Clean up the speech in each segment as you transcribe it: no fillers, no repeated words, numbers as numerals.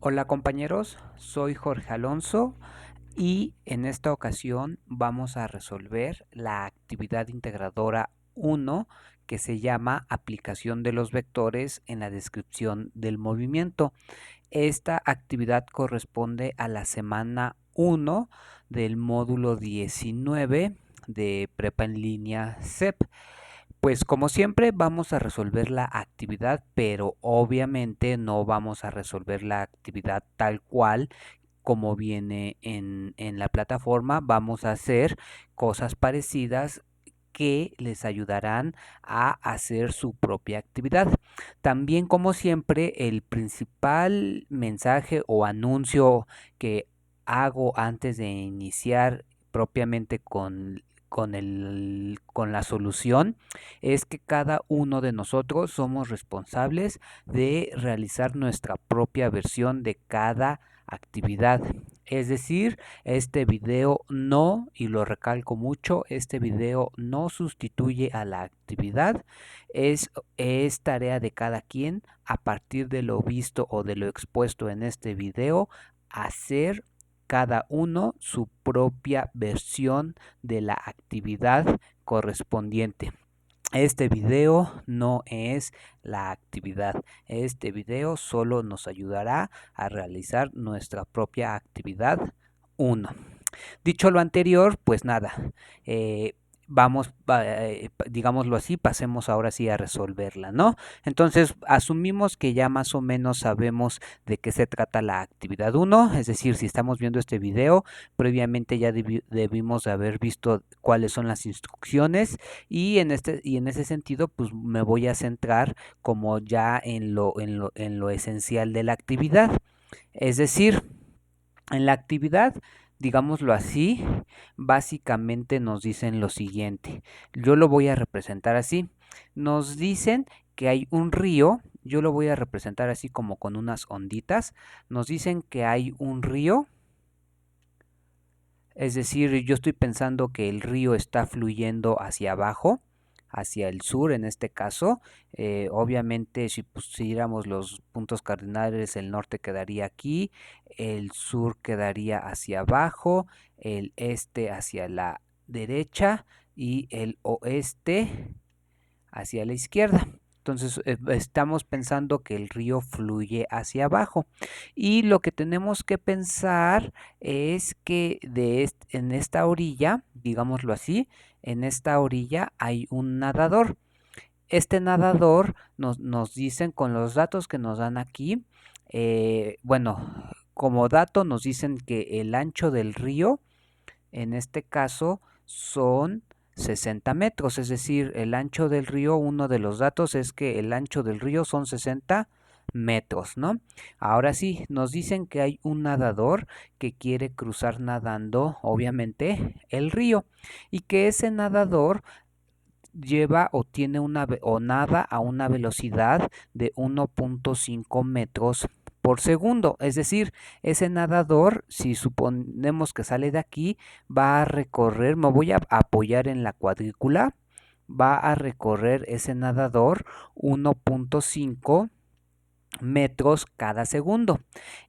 Hola compañeros, soy Jorge Alonso y en esta ocasión vamos a resolver la actividad integradora 1 que se llama aplicación de los vectores en la descripción del movimiento. Esta actividad corresponde a la semana 1 del módulo 19 de Prepa en línea CEP. Pues como siempre vamos a resolver la actividad, pero obviamente no vamos a resolver la actividad tal cual como viene en la plataforma. Vamos a hacer cosas parecidas que les ayudarán a hacer su propia actividad. También, como siempre, el principal mensaje o anuncio que hago antes de iniciar propiamente con la solución es que cada uno de nosotros somos responsables de realizar nuestra propia versión de cada actividad. Es decir, este video no, y lo recalco mucho, este video no sustituye a la actividad, es tarea de cada quien a partir de lo visto o de lo expuesto en este video, hacer cada uno su propia versión de la actividad correspondiente. Este video no es la actividad. Este video solo nos ayudará a realizar nuestra propia actividad 1. Dicho lo anterior, pues nada, digámoslo así, pasemos ahora sí a resolverla, ¿no? Entonces, asumimos que ya más o menos sabemos de qué se trata la actividad 1, es decir, si estamos viendo este video, previamente ya debimos haber visto cuáles son las instrucciones y en ese sentido, pues me voy a centrar como ya en lo esencial de la actividad. Es decir, en la actividad, digámoslo así, básicamente nos dicen lo siguiente. Yo lo voy a representar así. Nos dicen que hay un río, yo lo voy a representar así como con unas onditas. Nos dicen que hay un río, es decir, yo estoy pensando que el río está fluyendo hacia abajo, hacia el sur en este caso. Obviamente si pusiéramos los puntos cardinales, el norte quedaría aquí, el sur quedaría hacia abajo, el este hacia la derecha y el oeste hacia la izquierda. Entonces estamos pensando que el río fluye hacia abajo y lo que tenemos que pensar es que en esta orilla, digámoslo así, en esta orilla hay un nadador. Este nadador nos dicen con los datos que nos dan aquí, bueno, como dato nos dicen que el ancho del río en este caso son 60 metros, es decir, el ancho del río, uno de los datos es que el ancho del río son 60 metros, ¿no? Ahora sí, nos dicen que hay un nadador que quiere cruzar nadando, obviamente, el río, y que ese nadador lleva o tiene o nada a una velocidad de 1.5 metros por segundo. Es decir, ese nadador, si suponemos que sale de aquí, va a recorrer, me voy a apoyar en la cuadrícula, va a recorrer ese nadador 1.5 metros cada segundo.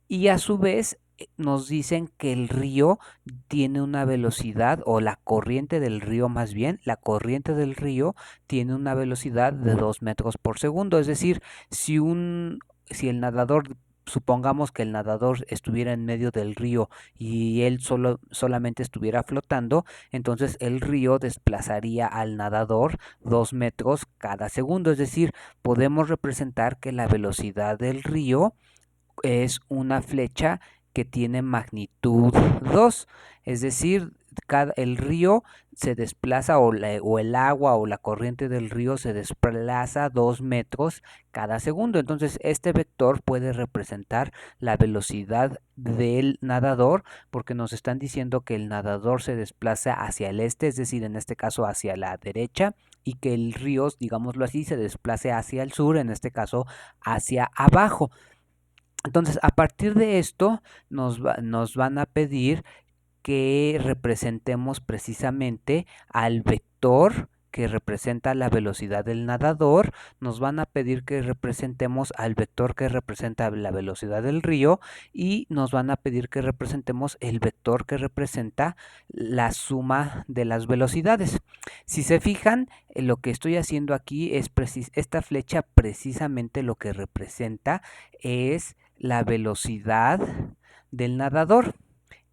Y a su vez nos dicen que el río tiene una velocidad, o la corriente del río más bien, la corriente del río tiene una velocidad de 2 metros por segundo. Es decir, si el nadador, supongamos que el nadador estuviera en medio del río y él solamente estuviera flotando, entonces el río desplazaría al nadador 2 metros cada segundo. Es decir, podemos representar que la velocidad del río es una flecha que tiene magnitud 2, es decir, el río se desplaza o el agua o la corriente del río se desplaza 2 metros cada segundo. Entonces este vector puede representar la velocidad del nadador porque nos están diciendo que el nadador se desplaza hacia el este, es decir, en este caso hacia la derecha, y que el río, digámoslo así, se desplace hacia el sur, en este caso hacia abajo. Entonces, a partir de esto, nos van a pedir que representemos precisamente al vector que representa la velocidad del nadador, nos van a pedir que representemos al vector que representa la velocidad del río y nos van a pedir que representemos el vector que representa la suma de las velocidades. Si se fijan, lo que estoy haciendo aquí es esta flecha precisamente lo que representa es la velocidad del nadador.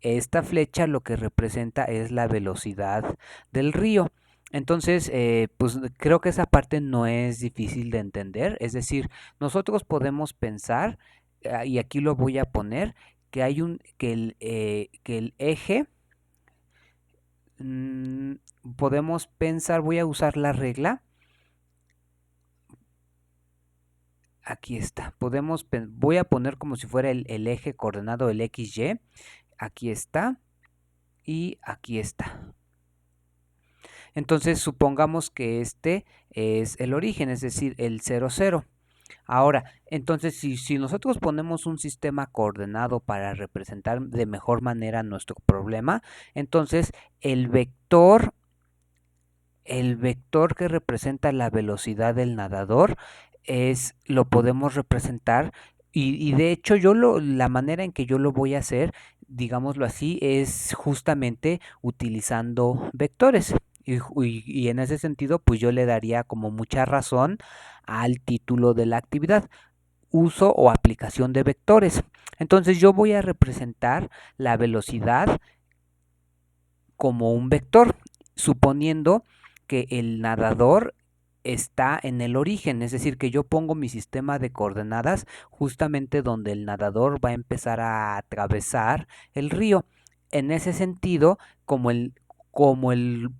Esta flecha lo que representa es la velocidad del río. Entonces, pues creo que esa parte no es difícil de entender. Es decir, nosotros podemos pensar, y aquí lo voy a poner, que hay que el eje, podemos pensar, voy a usar la regla. Aquí está. Voy a poner como si fuera el eje coordenado, el XY. Aquí está. Y aquí está. Entonces supongamos que este es el origen, es decir, el 0, 0. Ahora, entonces si nosotros ponemos un sistema coordenado para representar de mejor manera nuestro problema, entonces el vector que representa la velocidad del nadador lo podemos representar y de hecho la manera en que yo lo voy a hacer, digámoslo así, es justamente utilizando vectores. Y en ese sentido, pues yo le daría como mucha razón al título de la actividad, uso o aplicación de vectores. Entonces yo voy a representar la velocidad como un vector, suponiendo que el nadador está en el origen, es decir, que yo pongo mi sistema de coordenadas justamente donde el nadador va a empezar a atravesar el río. En ese sentido, como el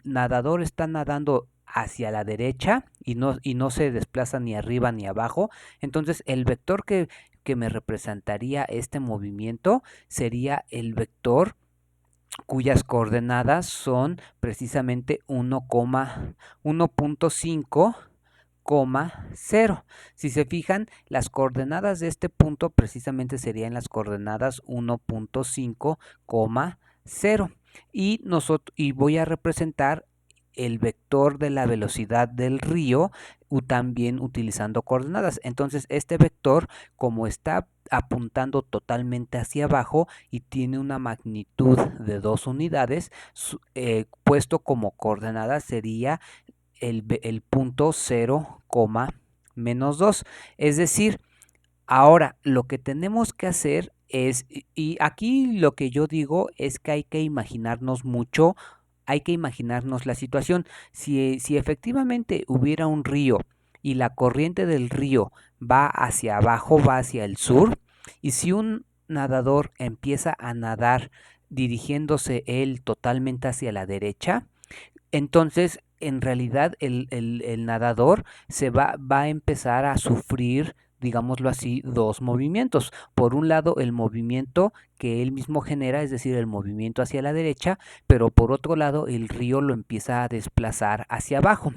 nadador está nadando hacia la derecha y no se desplaza ni arriba ni abajo, entonces el vector que me representaría este movimiento sería el vector cuyas coordenadas son precisamente 1.5, 0. Si se fijan, las coordenadas de este punto precisamente serían las coordenadas 1.5, 0. Y voy a representar el vector de la velocidad del río también utilizando coordenadas. Entonces este vector, como está apuntando totalmente hacia abajo y tiene una magnitud de 2 unidades, puesto como coordenada sería el punto 0, menos 2. Es decir, ahora lo que tenemos que hacer es, y aquí lo que yo digo es que hay que imaginarnos mucho, hay que imaginarnos la situación. Si efectivamente hubiera un río y la corriente del río va hacia abajo, va hacia el sur, y si un nadador empieza a nadar dirigiéndose él totalmente hacia la derecha, entonces en realidad el nadador va a empezar a sufrir, digámoslo así, dos movimientos. Por un lado, el movimiento que él mismo genera, es decir, el movimiento hacia la derecha, pero por otro lado, el río lo empieza a desplazar hacia abajo.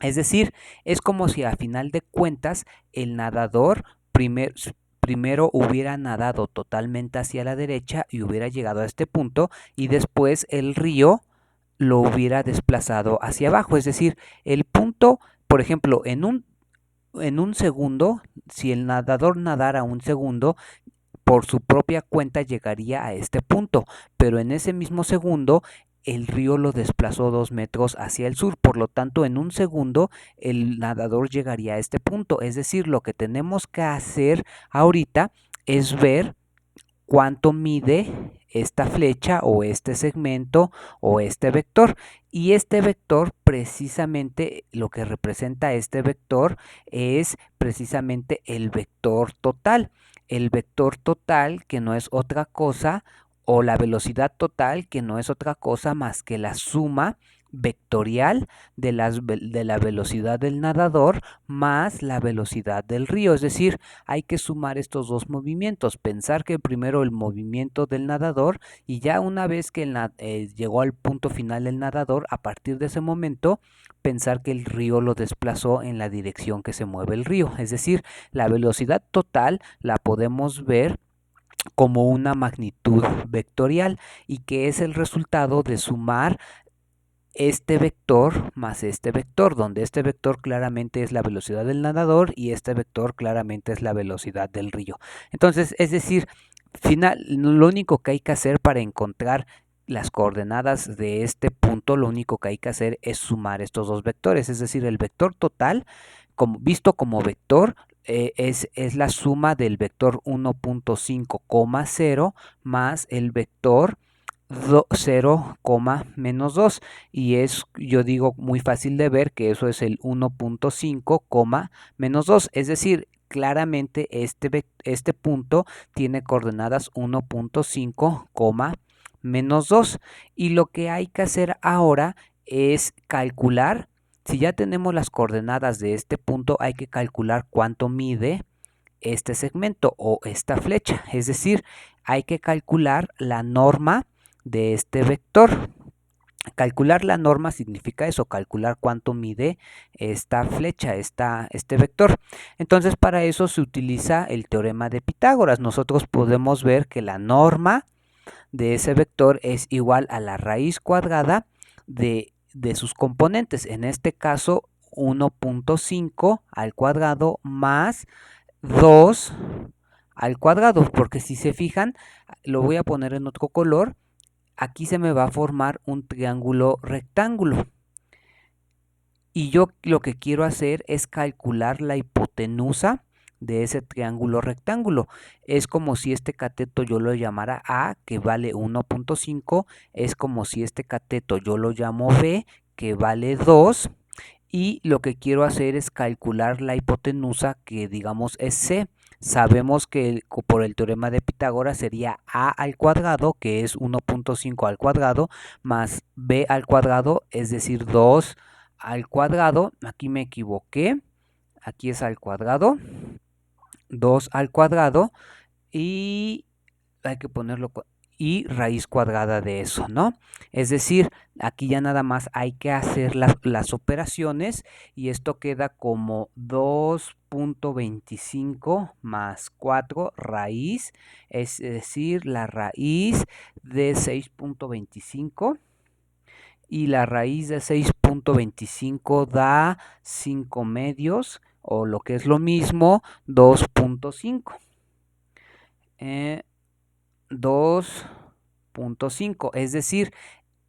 Es decir, es como si a final de cuentas el nadador primero hubiera nadado totalmente hacia la derecha y hubiera llegado a este punto, y después el río lo hubiera desplazado hacia abajo. Es decir, el punto, por ejemplo, en un segundo, si el nadador nadara un segundo, por su propia cuenta llegaría a este punto, pero en ese mismo segundo el río lo desplazó 2 metros hacia el sur, por lo tanto en un segundo el nadador llegaría a este punto. Es decir, lo que tenemos que hacer ahorita es ver cuánto mide esta flecha o este segmento o este vector, y este vector precisamente lo que representa este vector es precisamente el vector total que no es otra cosa, o la velocidad total que no es otra cosa más que la suma vectorial de la velocidad del nadador más la velocidad del río. Es decir, hay que sumar estos dos movimientos, pensar que primero el movimiento del nadador, y ya una vez que llegó al punto final el nadador, a partir de ese momento pensar que el río lo desplazó en la dirección que se mueve el río. Es decir, la velocidad total la podemos ver como una magnitud vectorial y que es el resultado de sumar este vector más este vector, donde este vector claramente es la velocidad del nadador y este vector claramente es la velocidad del río. Entonces, es decir, lo único que hay que hacer para encontrar las coordenadas de este punto, lo único que hay que hacer es sumar estos dos vectores, es decir, el vector total, visto como vector, es la suma del vector 1.5,0 más el vector 0, menos 2, y es, yo digo, muy fácil de ver que eso es el 1.5, menos 2, es decir, claramente este punto tiene coordenadas 1.5, menos 2, y lo que hay que hacer ahora es calcular. Si ya tenemos las coordenadas de este punto, hay que calcular cuánto mide este segmento o esta flecha, es decir, hay que calcular la norma de este vector. Calcular la norma significa eso, calcular cuánto mide esta flecha, este vector. Entonces, para eso se utiliza el teorema de Pitágoras. Nosotros podemos ver que la norma de ese vector es igual a la raíz cuadrada de sus componentes. En este caso, 1.5 al cuadrado más 2 al cuadrado, porque si se fijan, lo voy a poner en otro color. Aquí se me va a formar un triángulo rectángulo. Y yo lo que quiero hacer es calcular la hipotenusa de ese triángulo rectángulo. Es como si este cateto yo lo llamara A, que vale 1.5. Es como si este cateto yo lo llamo B, que vale 2. Y lo que quiero hacer es calcular la hipotenusa, que digamos es C. Sabemos que por el teorema de Pitágoras sería a al cuadrado, que es 1.5 al cuadrado, más b al cuadrado, es decir, 2 al cuadrado. Aquí me equivoqué, aquí es al cuadrado, 2 al cuadrado, y hay que ponerlo y raíz cuadrada de eso, ¿no? Es decir, aquí ya nada más hay que hacer las operaciones, y esto queda como 2.25 más 4 raíz, es decir, la raíz de 6.25, y la raíz de 6.25 da 5 medios, o lo que es lo mismo, 2.5. 2.5, es decir,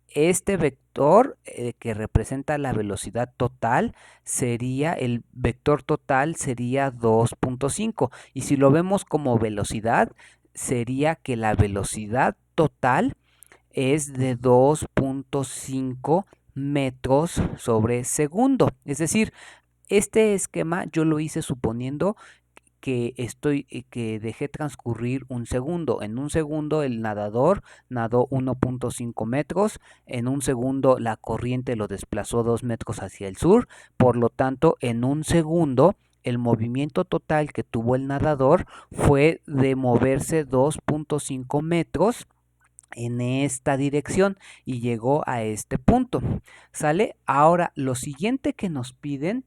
este vector que representa la velocidad total sería, el vector total sería 2.5, y si lo vemos como velocidad, sería que la velocidad total es de 2.5 metros sobre segundo. Es decir, este esquema yo lo hice suponiendo que dejé transcurrir un segundo. En un segundo el nadador nadó 1.5 metros, en un segundo la corriente lo desplazó 2 metros hacia el sur, por lo tanto en un segundo el movimiento total que tuvo el nadador fue de moverse 2.5 metros en esta dirección y llegó a este punto. ¿Sale? Ahora, lo siguiente que nos piden,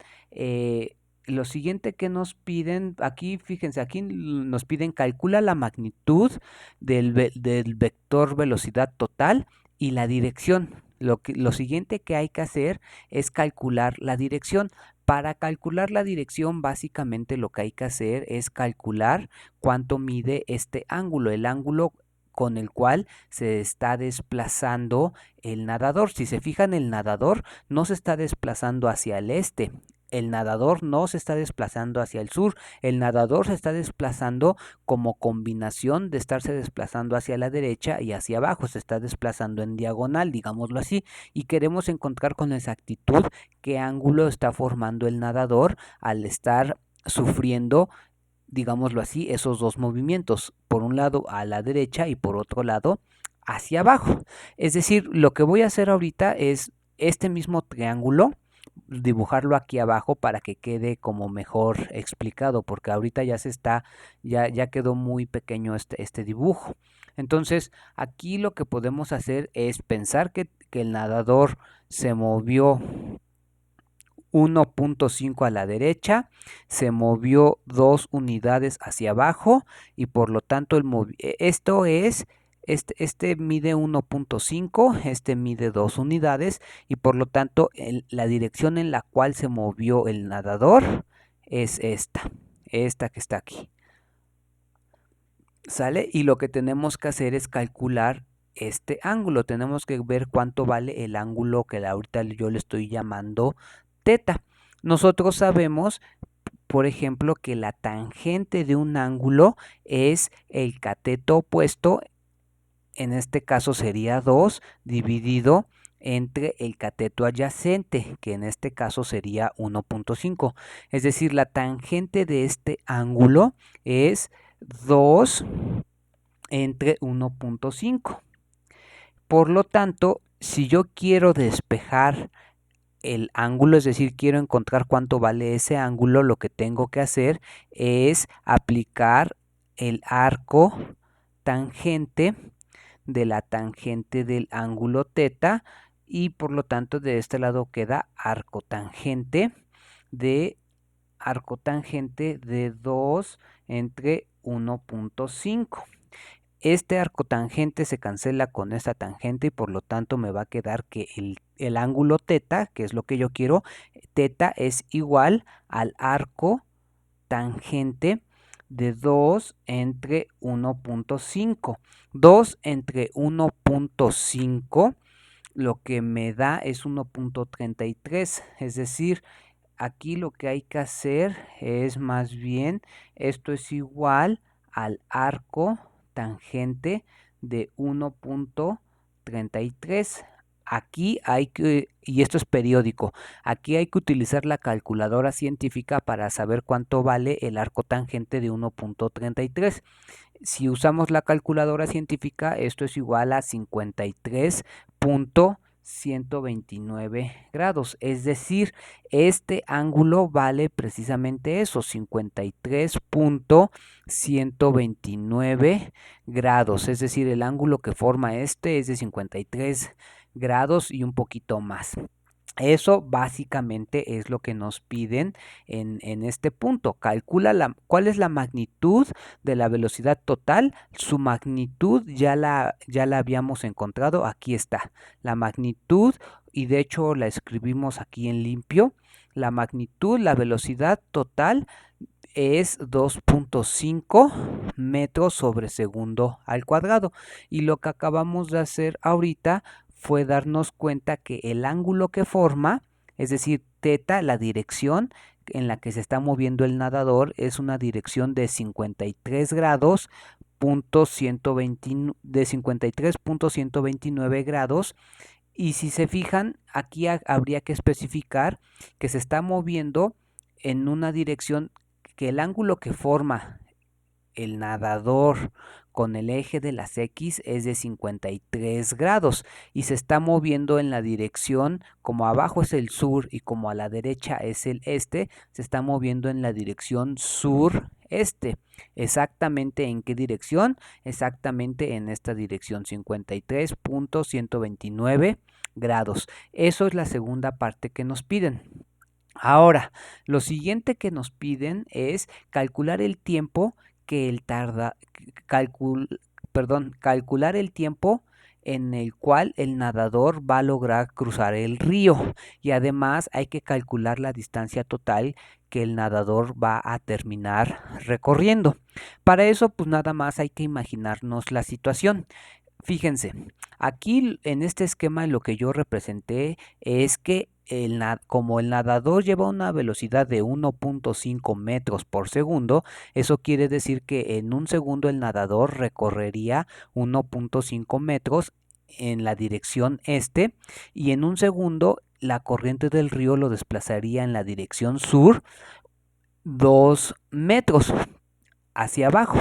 aquí fíjense, aquí nos piden calcula la magnitud del vector velocidad total y la dirección. Lo siguiente que hay que hacer es calcular la dirección. Para calcular la dirección, básicamente lo que hay que hacer es calcular cuánto mide este ángulo, el ángulo con el cual se está desplazando el nadador. Si se fijan, el nadador no se está desplazando hacia el este, el nadador no se está desplazando hacia el sur, el nadador se está desplazando como combinación de estarse desplazando hacia la derecha y hacia abajo, se está desplazando en diagonal, digámoslo así, y queremos encontrar con exactitud qué ángulo está formando el nadador al estar sufriendo, digámoslo así, esos dos movimientos, por un lado a la derecha y por otro lado hacia abajo. Es decir, lo que voy a hacer ahorita es este mismo triángulo, dibujarlo aquí abajo para que quede como mejor explicado, porque ahorita ya quedó muy pequeño este dibujo. Entonces, aquí lo que podemos hacer es pensar que el nadador se movió 1.5 a la derecha, se movió 2 unidades hacia abajo, y por lo tanto esto es Este mide 1.5, este mide 2 unidades y por lo tanto la dirección en la cual se movió el nadador es esta que está aquí. ¿Sale? Y lo que tenemos que hacer es calcular este ángulo. Tenemos que ver cuánto vale el ángulo que ahorita yo le estoy llamando teta. Nosotros sabemos, por ejemplo, que la tangente de un ángulo es el cateto opuesto, en este caso sería 2, dividido entre el cateto adyacente, que en este caso sería 1.5. Es decir, la tangente de este ángulo es 2 entre 1.5. Por lo tanto, si yo quiero despejar el ángulo, es decir, quiero encontrar cuánto vale ese ángulo, lo que tengo que hacer es aplicar el arco tangente de la tangente del ángulo teta y por lo tanto de este lado queda arco tangente de 2 entre 1.5. Este arco tangente se cancela con esta tangente y por lo tanto me va a quedar que el ángulo teta, que es lo que yo quiero, teta es igual al arco tangente de 2 entre 1.5. 2 entre 1.5 lo que me da es 1.33, es decir, aquí lo que hay que hacer es más bien, esto es igual al arco tangente de 1.33. Aquí hay que, y esto es periódico, aquí hay que utilizar la calculadora científica para saber cuánto vale el arco tangente de 1.33. Si usamos la calculadora científica, esto es igual a 53.129 grados. Es decir, este ángulo vale precisamente eso, 53.129 grados. Es decir, el ángulo que forma este es de 53 grados y un poquito más. Eso básicamente es lo que nos piden en este punto. Calcula cuál es la magnitud de la velocidad total. Su magnitud ya la habíamos encontrado. Aquí está la magnitud y de hecho la escribimos aquí en limpio. La magnitud, la velocidad total es 2.5 metros sobre segundo al cuadrado. Y lo que acabamos de hacer ahorita fue darnos cuenta que el ángulo que forma, es decir, teta, la dirección en la que se está moviendo el nadador, es una dirección de 53 grados, de 53.129 grados. Y si se fijan, aquí habría que especificar que se está moviendo en una dirección, que el ángulo que forma el nadador con el eje de las X es de 53 grados y se está moviendo en la dirección, como abajo es el sur y como a la derecha es el este, se está moviendo en la dirección sur-este. ¿Exactamente en qué dirección? Exactamente en esta dirección, 53.129 grados. Eso es la segunda parte que nos piden. Ahora, lo siguiente que nos piden es calcular el tiempo que calcular el tiempo en el cual el nadador va a lograr cruzar el río y además hay que calcular la distancia total que el nadador va a terminar recorriendo. Para eso, pues nada más hay que imaginarnos la situación. Fíjense, aquí en este esquema lo que yo representé es que como el nadador lleva una velocidad de 1.5 metros por segundo, eso quiere decir que en un segundo el nadador recorrería 1.5 metros en la dirección este y en un segundo la corriente del río lo desplazaría en la dirección sur 2 metros hacia abajo.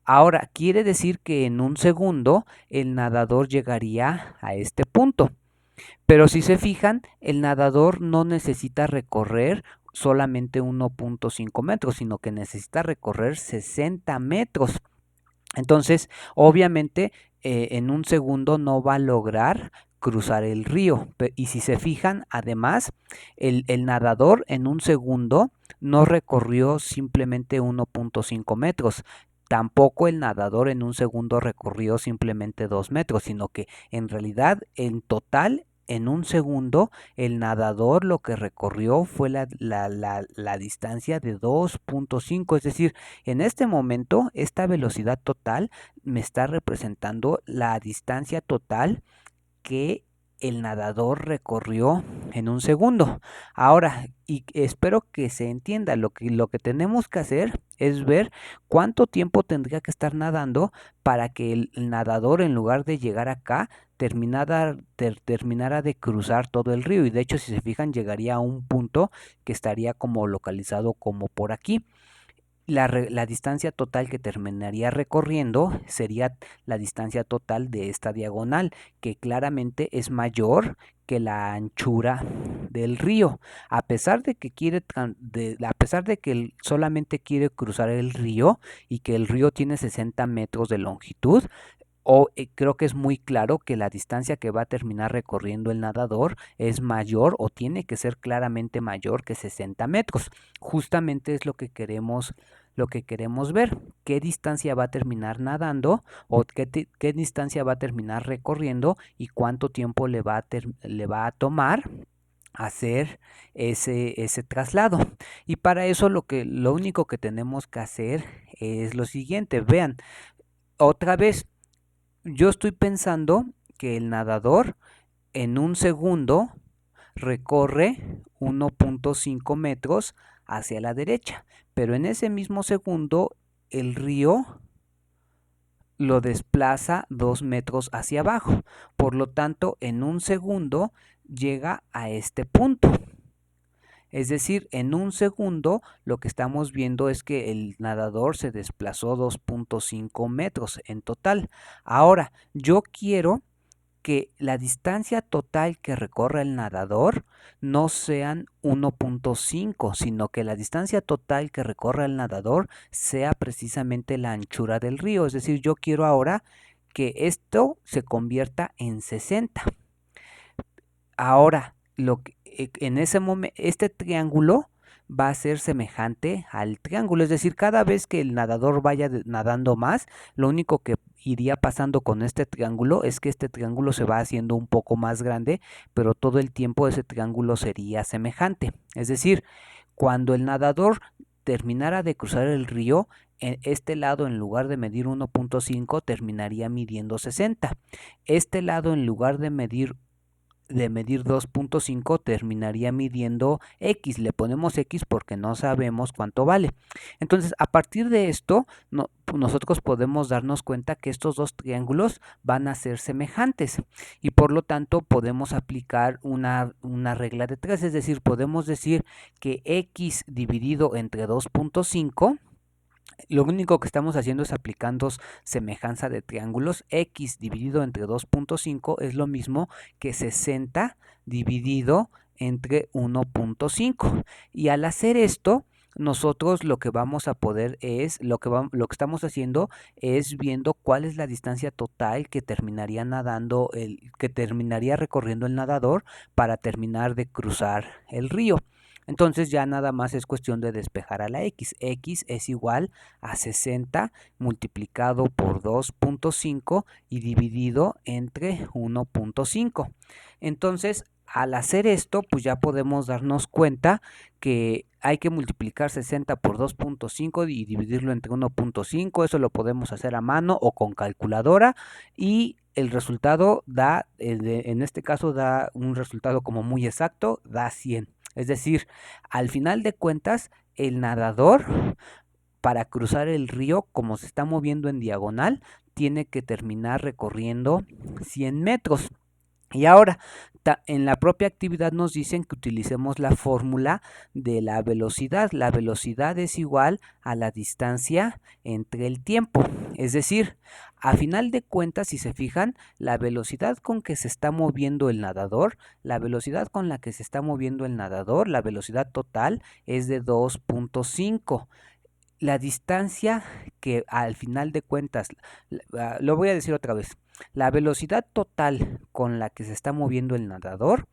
Ahora, quiere decir que en un segundo el nadador llegaría a este punto. Pero si se fijan, el nadador no necesita recorrer solamente 1.5 metros, sino que necesita recorrer 60 metros. Entonces, obviamente, en un segundo no va a lograr cruzar el río. Y si se fijan, además, el nadador en un segundo no recorrió simplemente 1.5 metros, Tampoco el nadador en un segundo recorrió simplemente 2 metros, sino que en realidad en total en un segundo el nadador lo que recorrió fue la distancia de 2.5, es decir, en este momento esta velocidad total me está representando la distancia total que el nadador recorrió en un segundo. Ahora, y espero que se entienda, lo que tenemos que hacer es ver cuánto tiempo tendría que estar nadando para que el nadador, en lugar de llegar acá, terminara de cruzar todo el río. Y de hecho, si se fijan, llegaría a un punto que estaría como localizado como por aquí. La distancia total que terminaría recorriendo sería la distancia total de esta diagonal, que claramente es mayor que la anchura del río. A pesar de que a pesar de que él solamente quiere cruzar el río y que el río tiene 60 metros de longitud, creo que es muy claro que la distancia que va a terminar recorriendo el nadador es mayor o tiene que ser claramente mayor que 60 metros. Justamente es lo que queremos ver, qué distancia va a terminar nadando o qué distancia va a terminar recorriendo y cuánto tiempo le va a tomar hacer ese traslado. Y para eso lo único que tenemos que hacer es lo siguiente. Vean, otra vez, yo estoy pensando que el nadador en un segundo recorre 1.5 metros hacia la derecha, pero en ese mismo segundo el río lo desplaza 2 metros hacia abajo. Por lo tanto, en un segundo llega a este punto. Es decir, en un segundo lo que estamos viendo es que el nadador se desplazó 2.5 metros en total. Ahora, yo quiero que la distancia total que recorre el nadador no sean 1.5, sino que la distancia total que recorre el nadador sea precisamente la anchura del río. Es decir, yo quiero ahora que esto se convierta en 60. Ahora, en ese momento, este triángulo va a ser semejante al triángulo, es decir, cada vez que el nadador vaya nadando más, lo único que iría pasando con este triángulo es que este triángulo se va haciendo un poco más grande, pero todo el tiempo ese triángulo sería semejante. Es decir, cuando el nadador terminara de cruzar el río, en este lado, en lugar de medir 1.5, terminaría midiendo 60. Este lado, en lugar de medir 2.5, terminaría midiendo X. Le ponemos X porque no sabemos cuánto vale. Entonces, a partir de esto, nosotros podemos darnos cuenta que estos dos triángulos van a ser semejantes y por lo tanto podemos aplicar una regla de 3, es decir, podemos decir que X dividido entre 2.5, lo único que estamos haciendo es aplicando semejanza de triángulos. X dividido entre 2.5 es lo mismo que 60 dividido entre 1.5. Y al hacer esto, nosotros lo que vamos a poder es, lo que estamos haciendo es viendo cuál es la distancia total que terminaría recorriendo el nadador para terminar de cruzar el río. Entonces ya nada más es cuestión de despejar a la X. X es igual a 60 multiplicado por 2.5 y dividido entre 1.5. Entonces, al hacer esto, pues ya podemos darnos cuenta que hay que multiplicar 60 por 2.5 y dividirlo entre 1.5. Eso lo podemos hacer a mano o con calculadora y el resultado en este caso da un resultado como muy exacto, da 100. Es decir, al final de cuentas, el nadador, para cruzar el río, como se está moviendo en diagonal, tiene que terminar recorriendo 100 metros. Y ahora, en la propia actividad nos dicen que utilicemos la fórmula de la velocidad. La velocidad es igual a la distancia entre el tiempo. Es decir, a final de cuentas, si se fijan, la velocidad con que se está moviendo el nadador, la velocidad con la que se está moviendo el nadador, la velocidad total es de 2.5. La distancia que al final de cuentas, lo voy a decir otra vez, la velocidad total con la que se está moviendo el nadador,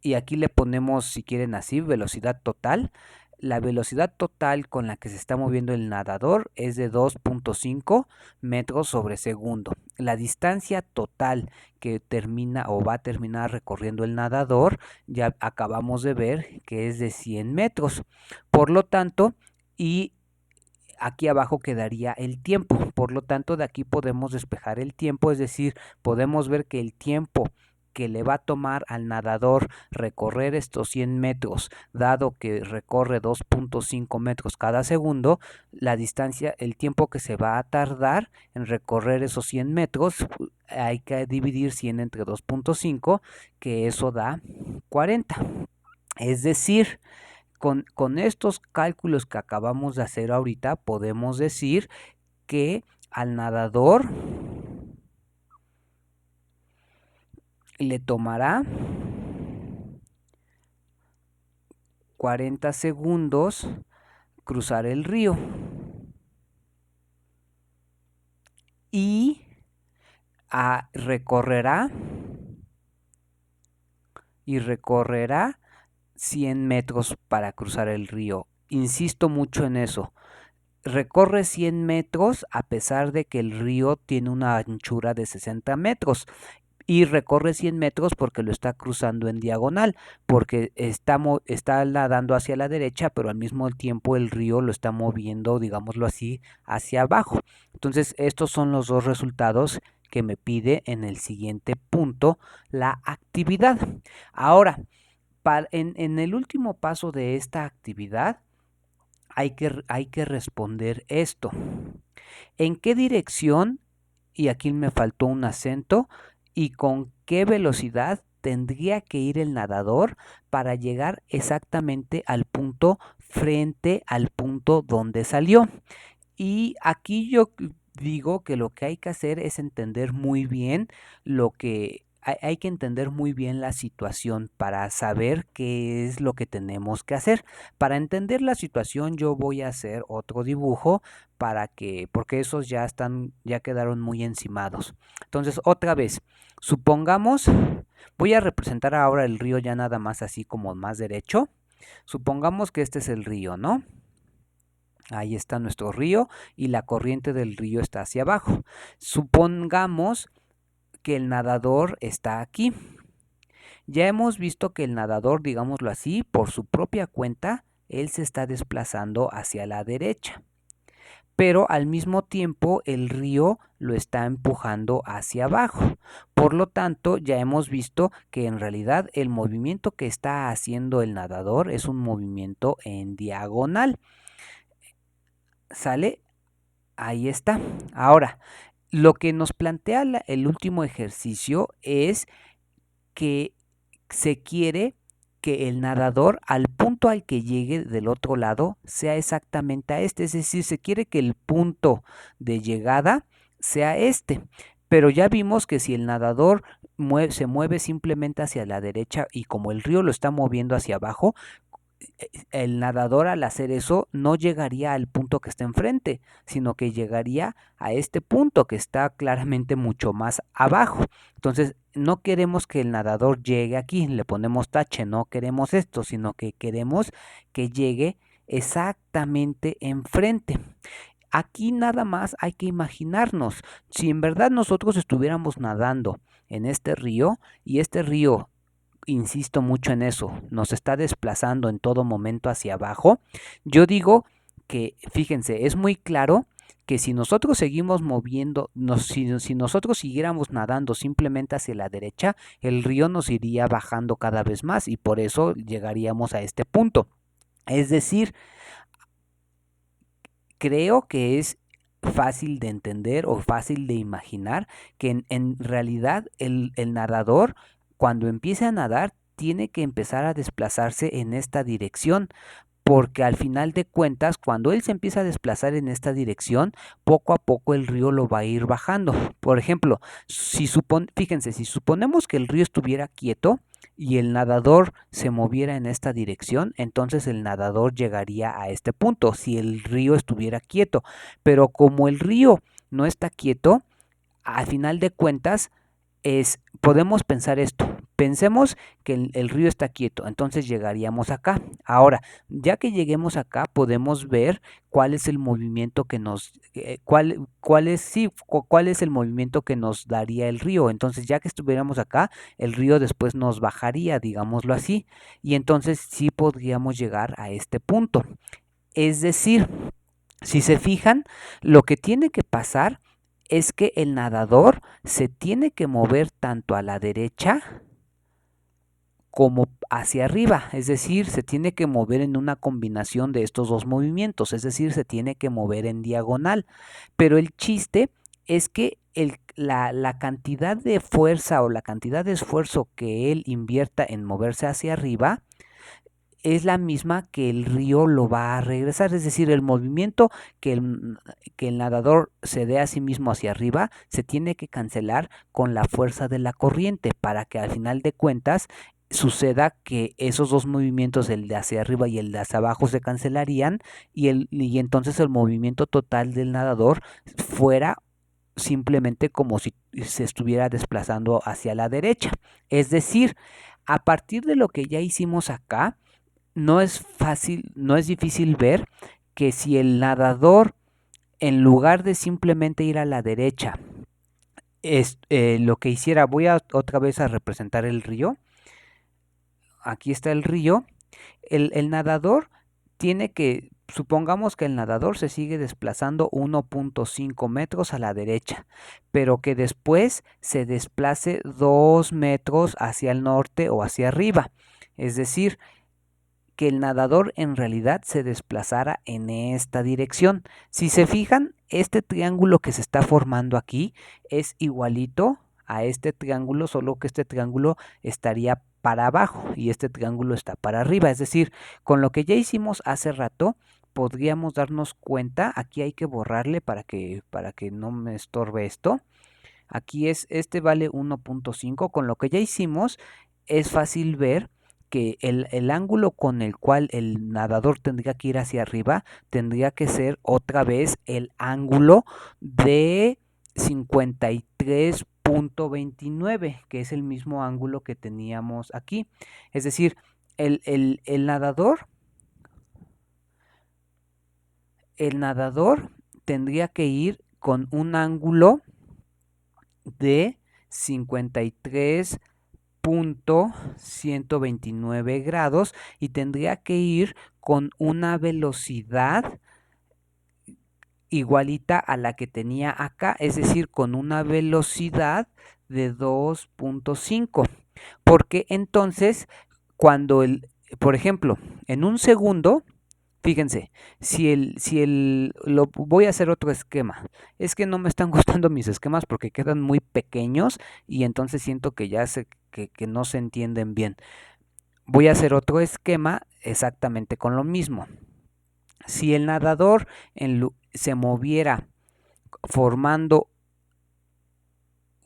y aquí le ponemos, si quieren así, velocidad total, la velocidad total con la que se está moviendo el nadador es de 2.5 metros sobre segundo. La distancia total que termina o va a terminar recorriendo el nadador, ya acabamos de ver que es de 100 metros. Por lo tanto, y aquí abajo quedaría el tiempo. Por lo tanto, de aquí podemos despejar el tiempo, es decir, podemos ver que el tiempo que le va a tomar al nadador recorrer estos 100 metros, dado que recorre 2.5 metros cada segundo, la distancia, el tiempo que se va a tardar en recorrer esos 100 metros, hay que dividir 100 entre 2.5, que eso da 40. Es decir, con estos cálculos que acabamos de hacer ahorita, podemos decir que al nadador le tomará 40 segundos cruzar el río y recorrerá 100 metros para cruzar el río. Insisto mucho en eso. Recorre 100 metros a pesar de que el río tiene una anchura de 60 metros. Y recorre 100 metros porque lo está cruzando en diagonal, porque está nadando hacia la derecha, pero al mismo tiempo el río lo está moviendo, digámoslo así, hacia abajo. Entonces, estos son los dos resultados que me pide en el siguiente punto la actividad. Ahora, en el último paso de esta actividad, hay que responder esto. ¿En qué dirección, y aquí me faltó un acento, y con qué velocidad tendría que ir el nadador para llegar exactamente al punto frente al punto donde salió? Y aquí yo digo que lo que hay que hacer es entender muy bien hay que entender muy bien la situación para saber qué es lo que tenemos que hacer. Para entender la situación yo voy a hacer otro dibujo porque esos ya quedaron muy encimados. Entonces, otra vez, supongamos, voy a representar ahora el río ya nada más así como más derecho. Supongamos que este es el río, ¿no? Ahí está nuestro río y la corriente del río está hacia abajo. Supongamos que el nadador está aquí. Ya hemos visto que el nadador, digámoslo así, por su propia cuenta, él se está desplazando hacia la derecha. Pero al mismo tiempo el río lo está empujando hacia abajo. Por lo tanto, ya hemos visto que en realidad el movimiento que está haciendo el nadador es un movimiento en diagonal. ¿Sale? Ahí está. Ahora, lo que nos plantea el último ejercicio es que se quiere que el nadador al punto al que llegue del otro lado sea exactamente a este. Es decir, se quiere que el punto de llegada sea este. Pero ya vimos que si el nadador se mueve simplemente hacia la derecha y como el río lo está moviendo hacia abajo, el nadador al hacer eso no llegaría al punto que está enfrente, sino que llegaría a este punto que está claramente mucho más abajo. Entonces, no queremos que el nadador llegue aquí, le ponemos tache, no queremos esto, sino que queremos que llegue exactamente enfrente. Aquí nada más hay que imaginarnos, si en verdad nosotros estuviéramos nadando en este río y este río, insisto mucho en eso, nos está desplazando en todo momento hacia abajo, yo digo que, fíjense, es muy claro que si nosotros seguimos moviendo, si nosotros siguiéramos nadando simplemente hacia la derecha, el río nos iría bajando cada vez más y por eso llegaríamos a este punto. Es decir, creo que es fácil de entender o fácil de imaginar que en realidad el nadador, cuando empiece a nadar, tiene que empezar a desplazarse en esta dirección, porque al final de cuentas, cuando él se empieza a desplazar en esta dirección, poco a poco el río lo va a ir bajando. Por ejemplo, fíjense, si suponemos que el río estuviera quieto y el nadador se moviera en esta dirección, entonces el nadador llegaría a este punto, si el río estuviera quieto. Pero como el río no está quieto, al final de cuentas, podemos pensar esto. Pensemos que el río está quieto, entonces llegaríamos acá. Ahora, ya que lleguemos acá, podemos ver cuál es el movimiento que nos, cuál es el movimiento que nos daría el río. Entonces, ya que estuviéramos acá, el río después nos bajaría, digámoslo así, y entonces sí podríamos llegar a este punto. Es decir, si se fijan, lo que tiene que pasar es que el nadador se tiene que mover tanto a la derecha como hacia arriba, es decir, se tiene que mover en una combinación de estos dos movimientos, es decir, se tiene que mover en diagonal. Pero el chiste es que la cantidad de fuerza o la cantidad de esfuerzo que él invierta en moverse hacia arriba es la misma que el río lo va a regresar, es decir, el movimiento que el nadador se dé a sí mismo hacia arriba se tiene que cancelar con la fuerza de la corriente para que al final de cuentas suceda que esos dos movimientos, el de hacia arriba y el de hacia abajo, se cancelarían y entonces el movimiento total del nadador fuera simplemente como si se estuviera desplazando hacia la derecha. Es decir, a partir de lo que ya hicimos acá, no es fácil, no es difícil ver que si el nadador, en lugar de simplemente ir a la derecha, lo que hiciera, voy a otra vez a representar el río. Aquí está el río. El nadador tiene que, supongamos que el nadador se sigue desplazando 1.5 metros a la derecha, pero que después se desplace 2 metros hacia el norte o hacia arriba. Es decir, que el nadador en realidad se desplazara en esta dirección. Si se fijan, este triángulo que se está formando aquí es igualito a este triángulo, solo que este triángulo estaría para abajo y este triángulo está para arriba. Es decir, con lo que ya hicimos hace rato, podríamos darnos cuenta, aquí hay que borrarle para que no me estorbe esto. Aquí este vale 1.5, con lo que ya hicimos es fácil ver que el ángulo con el cual el nadador tendría que ir hacia arriba tendría que ser otra vez el ángulo de 53.29, que es el mismo ángulo que teníamos aquí. Es decir, el nadador tendría que ir con un ángulo de 53.129 grados y tendría que ir con una velocidad igualita a la que tenía acá, es decir, con una velocidad de 2.5. Porque entonces, por ejemplo, en un segundo, fíjense, voy a hacer otro esquema. Es que no me están gustando mis esquemas porque quedan muy pequeños y entonces siento que que no se entienden bien. Voy a hacer otro esquema exactamente con lo mismo. Si el nadador se moviera formando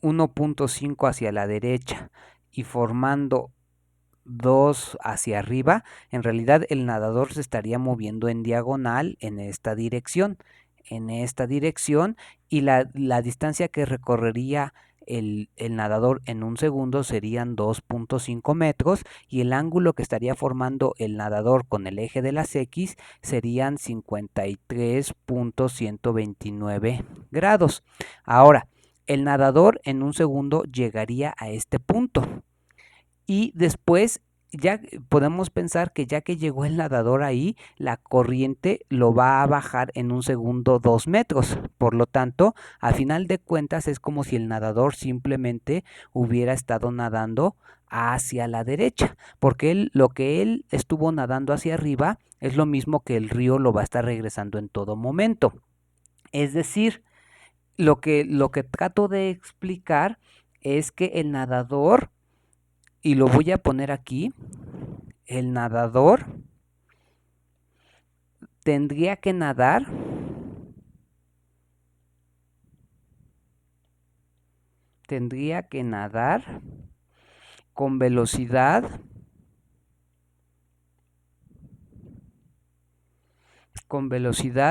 1.5 hacia la derecha y formando 2 hacia arriba, en realidad el nadador se estaría moviendo en diagonal en esta dirección, y la distancia que recorrería el nadador en un segundo serían 2.5 metros y el ángulo que estaría formando el nadador con el eje de las X serían 53.129 grados. Ahora, el nadador en un segundo llegaría a este punto. Y después ya podemos pensar que ya que llegó el nadador ahí, la corriente lo va a bajar en un segundo 2 metros. Por lo tanto, a final de cuentas es como si el nadador simplemente hubiera estado nadando hacia la derecha, porque lo que él estuvo nadando hacia arriba es lo mismo que el río lo va a estar regresando en todo momento. Es decir, lo que trato de explicar es que el nadador, y lo voy a poner aquí, el nadador tendría que nadar con velocidad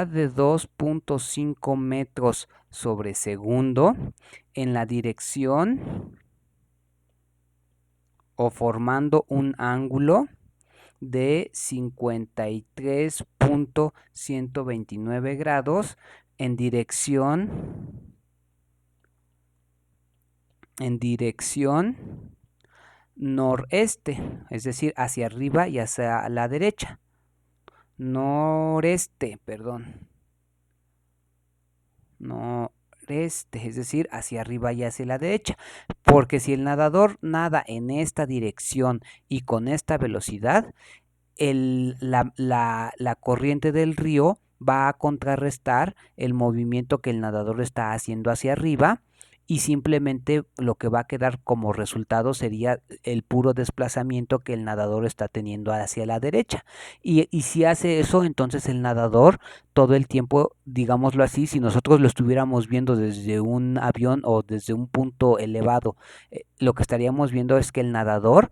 de 2.5 metros sobre segundo en la dirección o formando un ángulo de 53.129 grados en dirección noreste, es decir, hacia arriba y hacia la derecha. Noreste, perdón. Noreste, es decir, hacia arriba y hacia la derecha. Porque si el nadador nada en esta dirección y con esta velocidad, la corriente del río va a contrarrestar el movimiento que el nadador está haciendo hacia arriba y simplemente lo que va a quedar como resultado sería el puro desplazamiento que el nadador está teniendo hacia la derecha. Y si hace eso, entonces el nadador todo el tiempo, digámoslo así, si nosotros lo estuviéramos viendo desde un avión o desde un punto elevado, lo que estaríamos viendo es que el nadador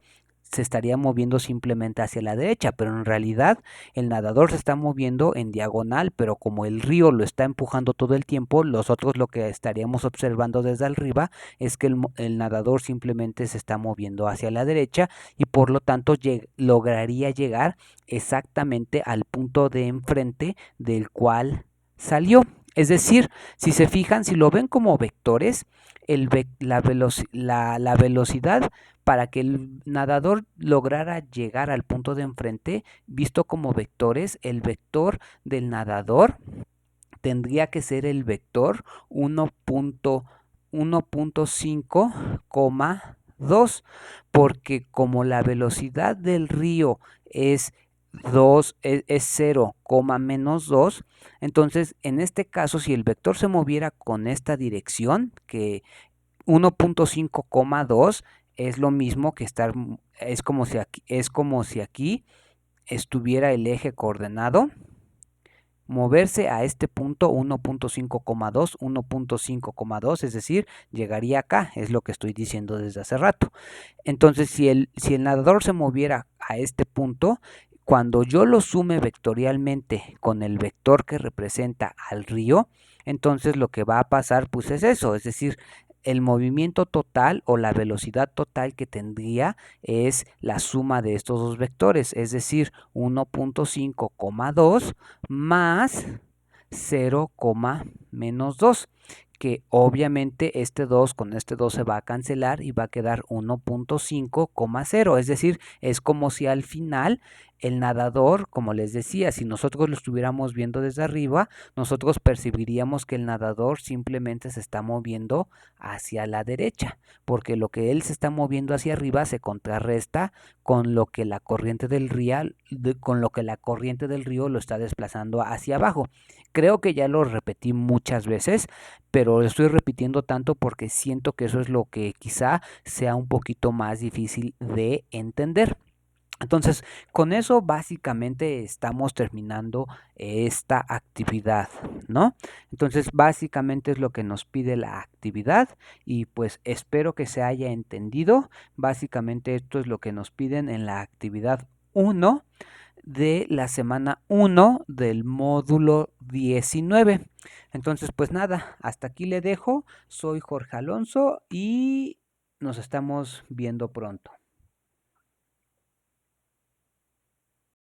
se estaría moviendo simplemente hacia la derecha, pero en realidad el nadador se está moviendo en diagonal, pero como el río lo está empujando todo el tiempo, nosotros lo que estaríamos observando desde arriba es que el nadador simplemente se está moviendo hacia la derecha y por lo tanto lograría llegar exactamente al punto de enfrente del cual salió. Es decir, si se fijan, si lo ven como vectores, la velocidad para que el nadador lograra llegar al punto de enfrente, visto como vectores, el vector del nadador tendría que ser el vector 1.5,2, porque como la velocidad del río es 0, menos 2, entonces en este caso si el vector se moviera con esta dirección, que 1.5,2 es lo mismo que es como si aquí estuviera el eje coordenado, moverse a este punto 1.5,2, 1.5,2, es decir, llegaría acá, es lo que estoy diciendo desde hace rato. Entonces, si el nadador se moviera a este punto, cuando yo lo sume vectorialmente con el vector que representa al río, entonces lo que va a pasar pues es eso, es decir, el movimiento total o la velocidad total que tendría es la suma de estos dos vectores, es decir, 1.5,2 más 0, menos 2, que obviamente este 2 con este 2 se va a cancelar y va a quedar 1.5,0, es decir, es como si al final el nadador, como les decía, si nosotros lo estuviéramos viendo desde arriba, nosotros percibiríamos que el nadador simplemente se está moviendo hacia la derecha, porque lo que él se está moviendo hacia arriba se contrarresta con lo que la corriente del río, lo está desplazando hacia abajo. Creo que ya lo repetí muchas veces, pero lo estoy repitiendo tanto porque siento que eso es lo que quizá sea un poquito más difícil de entender. Entonces, con eso básicamente estamos terminando esta actividad, ¿no? Entonces, básicamente es lo que nos pide la actividad y pues espero que se haya entendido. Básicamente esto es lo que nos piden en la actividad 1 de la semana 1 del módulo 19. Entonces, pues nada, hasta aquí le dejo. Soy Jorge Alonso y nos estamos viendo pronto.